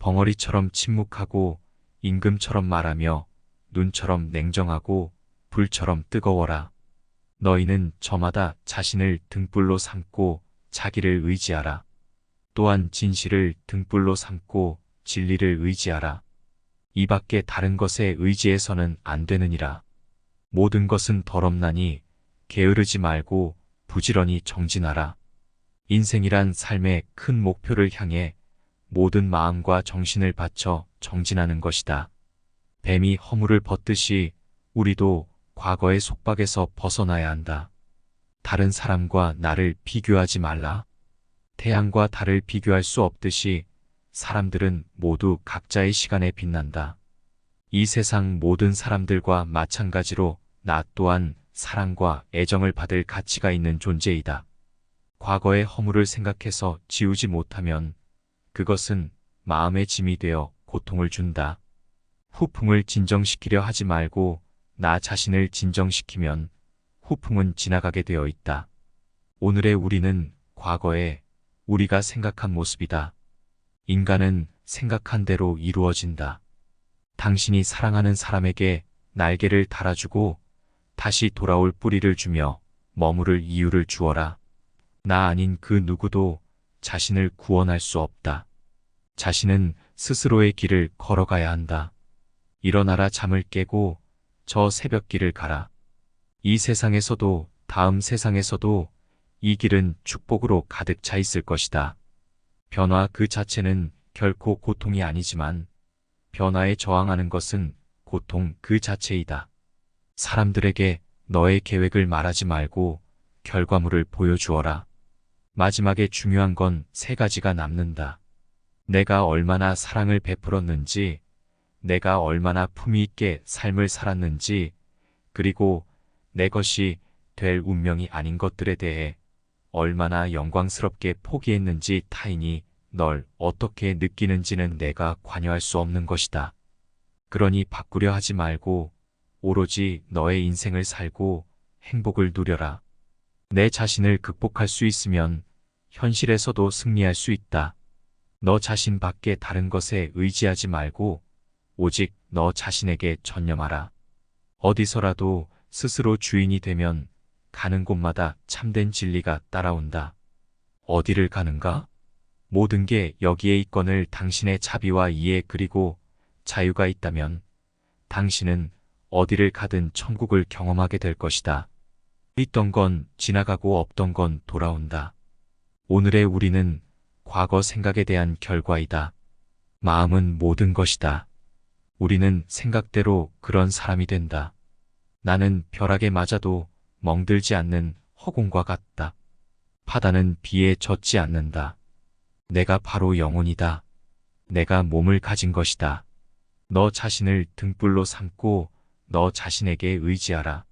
벙어리처럼 침묵하고 임금처럼 말하며 눈처럼 냉정하고 불처럼 뜨거워라. 너희는 저마다 자신을 등불로 삼고 자기를 의지하라. 또한 진실을 등불로 삼고 진리를 의지하라. 이 밖에 다른 것에 의지해서는 안 되느니라. 모든 것은 더럽나니 게으르지 말고 부지런히 정진하라. 인생이란 삶의 큰 목표를 향해 모든 마음과 정신을 바쳐 정진하는 것이다. 뱀이 허물을 벗듯이 우리도 과거의 속박에서 벗어나야 한다. 다른 사람과 나를 비교하지 말라. 태양과 달을 비교할 수 없듯이 사람들은 모두 각자의 시간에 빛난다. 이 세상 모든 사람들과 마찬가지로 나 또한 사랑과 애정을 받을 가치가 있는 존재이다. 과거의 허물을 생각해서 지우지 못하면 그것은 마음의 짐이 되어 고통을 준다. 후풍을 진정시키려 하지 말고 나 자신을 진정시키면 후풍은 지나가게 되어 있다. 오늘의 우리는 과거에 우리가 생각한 모습이다. 인간은 생각한 대로 이루어진다. 당신이 사랑하는 사람에게 날개를 달아주고 다시 돌아올 뿌리를 주며 머무를 이유를 주어라. 나 아닌 그 누구도 자신을 구원할 수 없다. 자신은 스스로의 길을 걸어가야 한다. 일어나라 잠을 깨고 저 새벽길을 가라. 이 세상에서도 다음 세상에서도 이 길은 축복으로 가득 차 있을 것이다. 변화 그 자체는 결코 고통이 아니지만 변화에 저항하는 것은 고통 그 자체이다. 사람들에게 너의 계획을 말하지 말고 결과물을 보여주어라. 마지막에 중요한 건 세 가지가 남는다. 내가 얼마나 사랑을 베풀었는지, 내가 얼마나 품위 있게 삶을 살았는지, 그리고 내 것이 될 운명이 아닌 것들에 대해 얼마나 영광스럽게 포기했는지 타인이 널 어떻게 느끼는지는 내가 관여할 수 없는 것이다. 그러니 바꾸려 하지 말고 오로지 너의 인생을 살고 행복을 누려라. 내 자신을 극복할 수 있으면 현실에서도 승리할 수 있다. 너 자신 밖에 다른 것에 의지하지 말고 오직 너 자신에게 전념하라. 어디서라도 스스로 주인이 되면 가는 곳마다 참된 진리가 따라온다. 어디를 가는가? 모든 게 여기에 있거늘 당신의 자비와 이해 그리고 자유가 있다면 당신은 어디를 가든 천국을 경험하게 될 것이다. 있던 건 지나가고 없던 건 돌아온다. 오늘의 우리는 과거 생각에 대한 결과이다. 마음은 모든 것이다. 우리는 생각대로 그런 사람이 된다. 나는 벼락에 맞아도 멍들지 않는 허공과 같다. 바다는 비에 젖지 않는다. 내가 바로 영혼이다. 내가 몸을 가진 것이다. 너 자신을 등불로 삼고 너 자신에게 의지하라.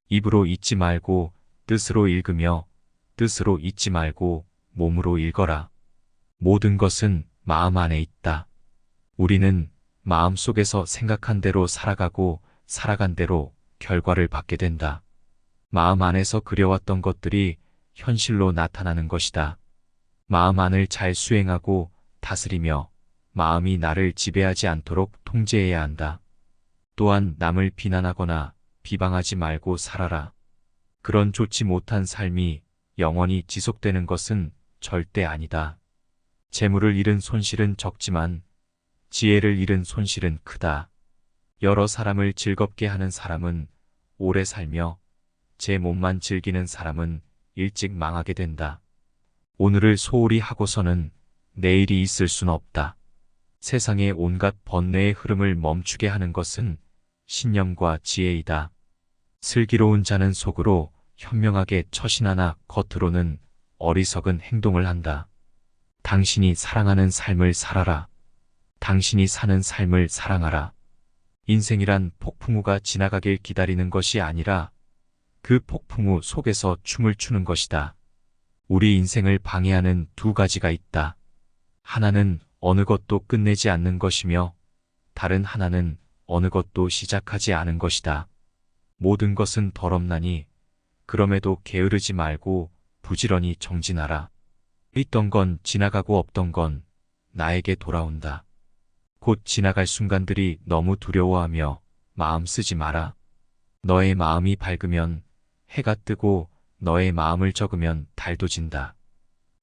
입으로 잊지 말고 뜻으로 읽으며 뜻으로 잊지 말고 몸으로 읽어라. 모든 것은 마음 안에 있다. 우리는 마음 속에서 생각한 대로 살아가고 살아간 대로 결과를 받게 된다. 마음 안에서 그려왔던 것들이 현실로 나타나는 것이다. 마음 안을 잘 수행하고 다스리며 마음이 나를 지배하지 않도록 통제해야 한다. 또한 남을 비난하거나 비방하지 말고 살아라. 그런 좋지 못한 삶이 영원히 지속되는 것은 절대 아니다. 재물을 잃은 손실은 적지만 지혜를 잃은 손실은 크다. 여러 사람을 즐겁게 하는 사람은 오래 살며 제 몸만 즐기는 사람은 일찍 망하게 된다. 오늘을 소홀히 하고서는 내일이 있을 순 없다. 세상의 온갖 번뇌의 흐름을 멈추게 하는 것은 신념과 지혜이다. 슬기로운 자는 속으로 현명하게 처신하나 겉으로는 어리석은 행동을 한다. 당신이 사랑하는 삶을 살아라. 당신이 사는 삶을 사랑하라. 인생이란 폭풍우가 지나가길 기다리는 것이 아니라 그 폭풍우 속에서 춤을 추는 것이다. 우리 인생을 방해하는 두 가지가 있다. 하나는 어느 것도 끝내지 않는 것이며 다른 하나는 어느 것도 시작하지 않은 것이다. 모든 것은 더럽나니 그럼에도 게으르지 말고 부지런히 정진하라. 있던 건 지나가고 없던 건 나에게 돌아온다. 곧 지나갈 순간들이 너무 두려워하며 마음 쓰지 마라. 너의 마음이 밝으면 해가 뜨고 너의 마음을 적으면 달도 진다.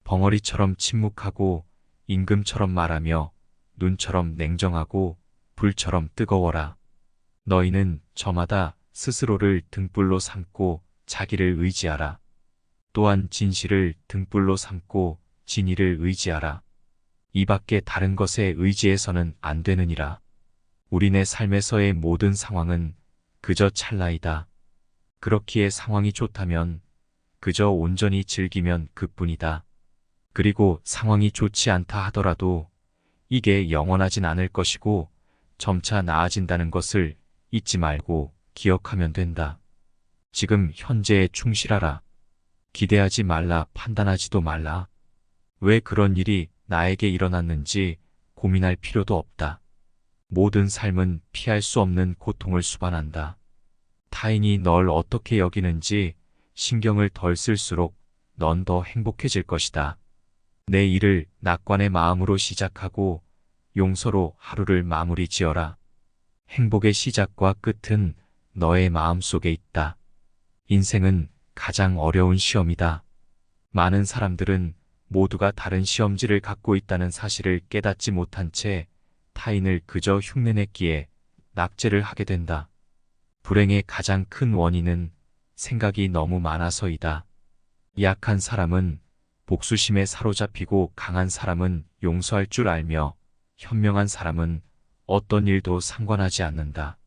벙어리처럼 침묵하고 임금처럼 말하며 눈처럼 냉정하고 불처럼 뜨거워라. 너희는 저마다 스스로를 등불로 삼고 자기를 의지하라. 또한 진실을 등불로 삼고 진의를 의지하라. 이 밖에 다른 것에 의지해서는 안 되느니라. 우리네 삶에서의 모든 상황은 그저 찰나이다. 그렇기에 상황이 좋다면 그저 온전히 즐기면 그뿐이다. 그리고 상황이 좋지 않다 하더라도 이게 영원하진 않을 것이고 점차 나아진다는 것을 잊지 말고 기억하면 된다. 지금 현재에 충실하라. 기대하지 말라, 판단하지도 말라. 왜 그런 일이 나에게 일어났는지 고민할 필요도 없다. 모든 삶은 피할 수 없는 고통을 수반한다. 타인이 널 어떻게 여기는지 신경을 덜 쓸수록 넌 더 행복해질 것이다. 내 일을 낙관의 마음으로 시작하고 용서로 하루를 마무리 지어라. 행복의 시작과 끝은 너의 마음 속에 있다. 인생은 가장 어려운 시험이다. 많은 사람들은 모두가 다른 시험지를 갖고 있다는 사실을 깨닫지 못한 채 타인을 그저 흉내냈기에 낙제를 하게 된다. 불행의 가장 큰 원인은 생각이 너무 많아서이다. 약한 사람은 복수심에 사로잡히고 강한 사람은 용서할 줄 알며 현명한 사람은 어떤 일도 상관하지 않는다.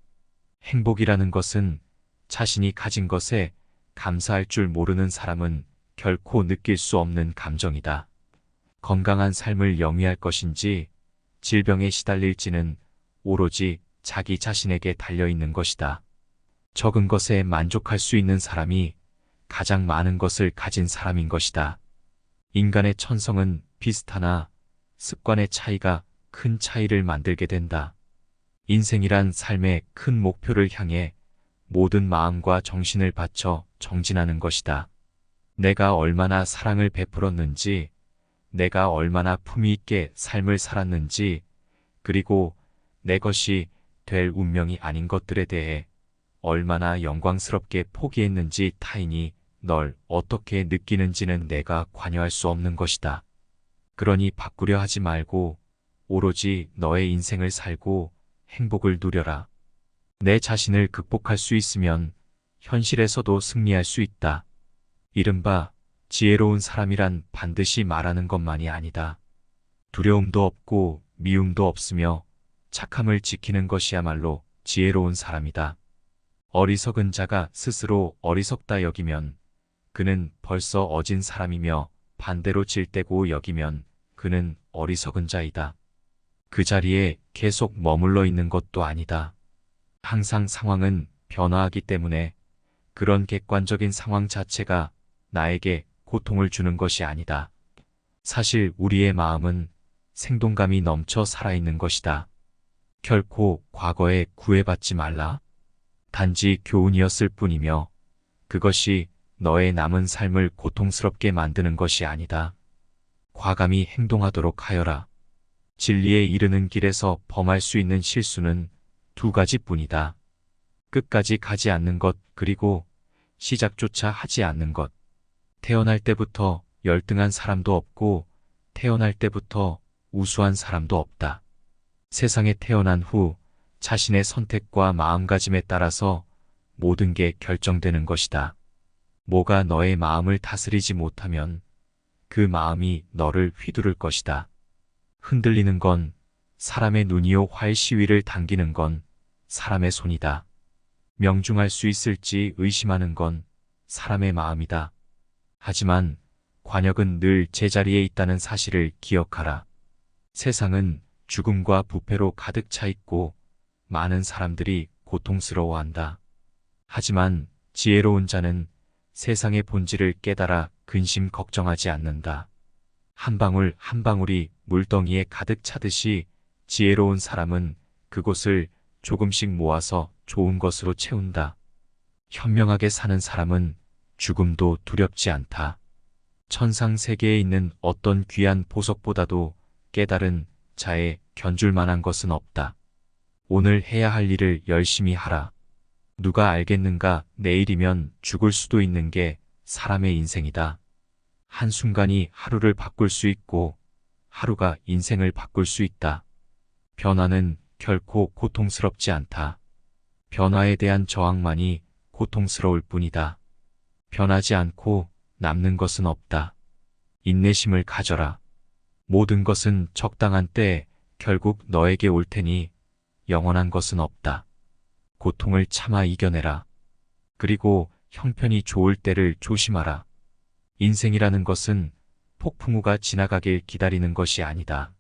행복이라는 것은 자신이 가진 것에 감사할 줄 모르는 사람은 결코 느낄 수 없는 감정이다. 건강한 삶을 영위할 것인지 질병에 시달릴지는 오로지 자기 자신에게 달려있는 것이다. 적은 것에 만족할 수 있는 사람이 가장 많은 것을 가진 사람인 것이다. 인간의 천성은 비슷하나 습관의 차이가 큰 차이를 만들게 된다. 인생이란 삶의 큰 목표를 향해 모든 마음과 정신을 바쳐 정진하는 것이다. 내가 얼마나 사랑을 베풀었는지, 내가 얼마나 품위 있게 삶을 살았는지, 그리고 내 것이 될 운명이 아닌 것들에 대해 얼마나 영광스럽게 포기했는지 타인이 널 어떻게 느끼는지는 내가 관여할 수 없는 것이다. 그러니 바꾸려 하지 말고 오로지 너의 인생을 살고 행복을 누려라. 내 자신을 극복할 수 있으면 현실에서도 승리할 수 있다. 이른바 지혜로운 사람이란 반드시 말하는 것만이 아니다. 두려움도 없고 미움도 없으며 착함을 지키는 것이야말로 지혜로운 사람이다. 어리석은 자가 스스로 어리석다 여기면 그는 벌써 어진 사람이며 반대로 질대고 여기면 그는 어리석은 자이다. 그 자리에 계속 머물러 있는 것도 아니다. 항상 상황은 변화하기 때문에 그런 객관적인 상황 자체가 나에게 고통을 주는 것이 아니다. 사실 우리의 마음은 생동감이 넘쳐 살아있는 것이다. 결코 과거에 구애받지 말라. 단지 교훈이었을 뿐이며 그것이 너의 남은 삶을 고통스럽게 만드는 것이 아니다. 과감히 행동하도록 하여라. 진리에 이르는 길에서 범할 수 있는 실수는 두 가지뿐이다. 끝까지 가지 않는 것 그리고 시작조차 하지 않는 것. 태어날 때부터 열등한 사람도 없고 태어날 때부터 우수한 사람도 없다. 세상에 태어난 후 자신의 선택과 마음가짐에 따라서 모든 게 결정되는 것이다. 뭐가 너의 마음을 다스리지 못하면 그 마음이 너를 휘두를 것이다. 흔들리는 건 사람의 눈이요 활 시위를 당기는 건 사람의 손이다. 명중할 수 있을지 의심하는 건 사람의 마음이다. 하지만 관역은 늘 제자리에 있다는 사실을 기억하라. 세상은 죽음과 부패로 가득 차 있고 많은 사람들이 고통스러워한다. 하지만 지혜로운 자는 세상의 본질을 깨달아 근심 걱정하지 않는다. 한 방울 한 방울이 물덩이에 가득 차듯이 지혜로운 사람은 그곳을 조금씩 모아서 좋은 것으로 채운다. 현명하게 사는 사람은 죽음도 두렵지 않다. 천상 세계에 있는 어떤 귀한 보석보다도 깨달은 자의 견줄 만한 것은 없다. 오늘 해야 할 일을 열심히 하라. 누가 알겠는가? 내일이면 죽을 수도 있는 게 사람의 인생이다. 한순간이 하루를 바꿀 수 있고 하루가 인생을 바꿀 수 있다. 변화는 결코 고통스럽지 않다. 변화에 대한 저항만이 고통스러울 뿐이다. 변하지 않고 남는 것은 없다. 인내심을 가져라. 모든 것은 적당한 때에 결국 너에게 올 테니 영원한 것은 없다. 고통을 참아 이겨내라. 그리고 형편이 좋을 때를 조심하라. 인생이라는 것은 폭풍우가 지나가길 기다리는 것이 아니다.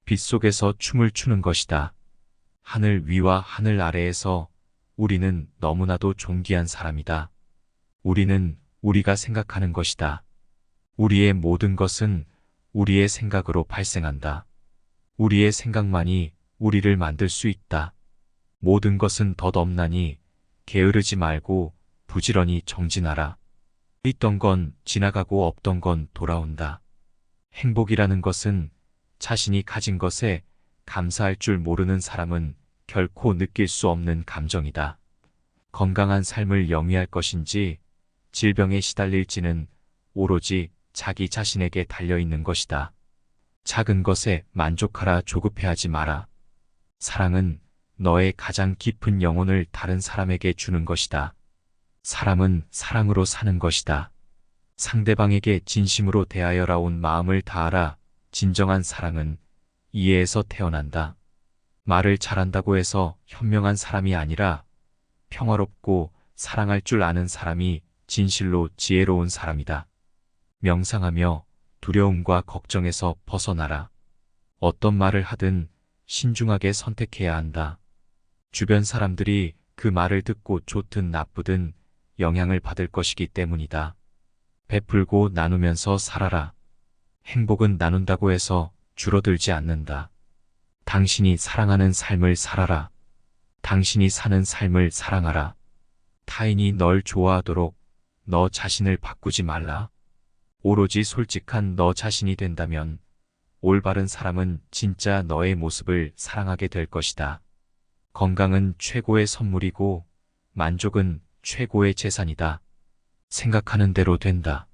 빗속에서 춤을 추는 것이다. 하늘 위와 하늘 아래에서 우리는 너무나도 존귀한 사람이다. 우리는 우리가 생각하는 것이다. 우리의 모든 것은 우리의 생각으로 발생한다. 우리의 생각만이 우리를 만들 수 있다. 모든 것은 덧없나니 게으르지 말고 부지런히 정진하라. 있던 건 지나가고 없던 건 돌아온다. 행복이라는 것은 자신이 가진 것에 감사할 줄 모르는 사람은 결코 느낄 수 없는 감정이다. 건강한 삶을 영위할 것인지 질병에 시달릴지는 오로지 자기 자신에게 달려있는 것이다. 작은 것에 만족하라. 조급해하지 마라. 사랑은 너의 가장 깊은 영혼을 다른 사람에게 주는 것이다. 사람은 사랑으로 사는 것이다. 상대방에게 진심으로 대하여라. 온 마음을 다하라. 진정한 사랑은 이해에서 태어난다. 말을 잘한다고 해서 현명한 사람이 아니라 평화롭고 사랑할 줄 아는 사람이 진실로 지혜로운 사람이다. 명상하며 두려움과 걱정에서 벗어나라. 어떤 말을 하든 신중하게 선택해야 한다. 주변 사람들이 그 말을 듣고 좋든 나쁘든 영향을 받을 것이기 때문이다. 베풀고 나누면서 살아라. 행복은 나눈다고 해서 줄어들지 않는다. 당신이 사랑하는 삶을 살아라. 당신이 사는 삶을 사랑하라. 타인이 널 좋아하도록 너 자신을 바꾸지 말라. 오로지 솔직한 너 자신이 된다면 올바른 사람은 진짜 너의 모습을 사랑하게 될 것이다. 건강은 최고의 선물이고 만족은 최고의 재산이다. 생각하는 대로 된다.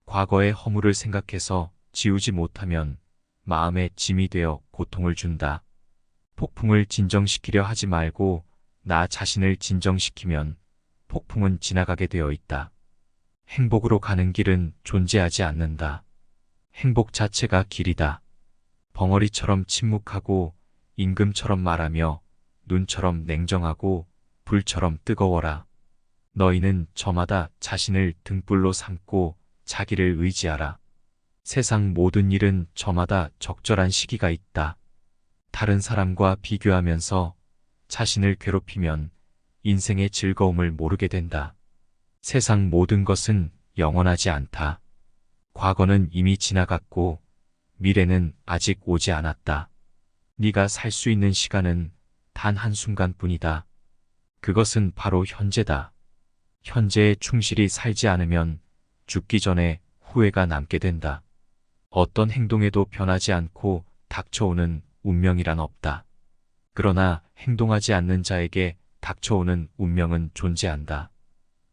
과거의 허물을 생각해서 지우지 못하면 마음에 짐이 되어 고통을 준다. 폭풍을 진정시키려 하지 말고 나 자신을 진정시키면 폭풍은 지나가게 되어 있다. 행복으로 가는 길은 존재하지 않는다. 행복 자체가 길이다. 벙어리처럼 침묵하고 임금처럼 말하며 눈처럼 냉정하고 불처럼 뜨거워라. 너희는 저마다 자신을 등불로 삼고 자기를 의지하라. 세상 모든 일은 저마다 적절한 시기가 있다. 다른 사람과 비교하면서 자신을 괴롭히면 인생의 즐거움을 모르게 된다. 세상 모든 것은 영원하지 않다. 과거는 이미 지나갔고 미래는 아직 오지 않았다. 네가 살 수 있는 시간은 단 한순간뿐이다. 그것은 바로 현재다. 현재에 충실히 살지 않으면 죽기 전에 후회가 남게 된다. 어떤 행동에도 변하지 않고 닥쳐오는 운명이란 없다. 그러나 행동하지 않는 자에게 닥쳐오는 운명은 존재한다.